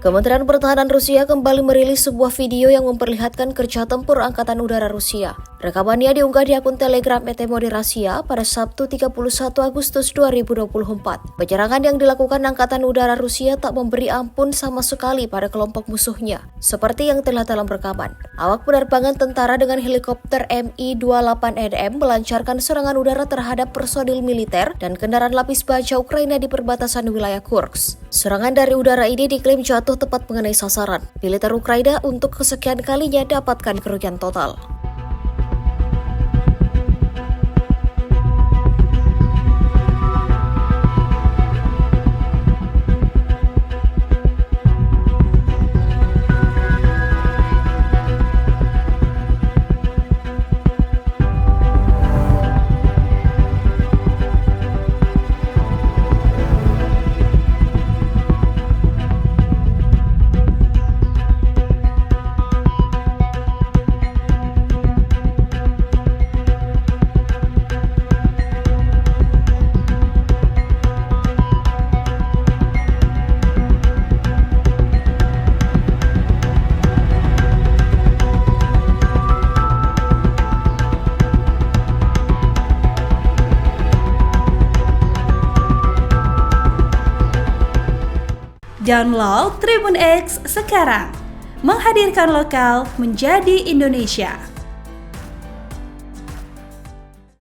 Kementerian Pertahanan Rusia kembali merilis sebuah video yang memperlihatkan kerja tempur Angkatan Udara Rusia. Rekamannya diunggah di akun Telegram ET Moderasia pada Sabtu 31 Agustus 2024. Penyerangan yang dilakukan Angkatan Udara Rusia tak memberi ampun sama sekali pada kelompok musuhnya, seperti yang terlihat dalam rekaman. Awak penerbangan tentara dengan helikopter Mi-28NM melancarkan serangan udara terhadap personil militer dan kendaraan lapis baja Ukraina di perbatasan wilayah Kursk. Serangan dari udara ini diklaim jatuh tepat mengenai sasaran. Militer Ukraina untuk kesekian kalinya dapatkan kerugian total. Download Tribun X sekarang, menghadirkan lokal menjadi Indonesia.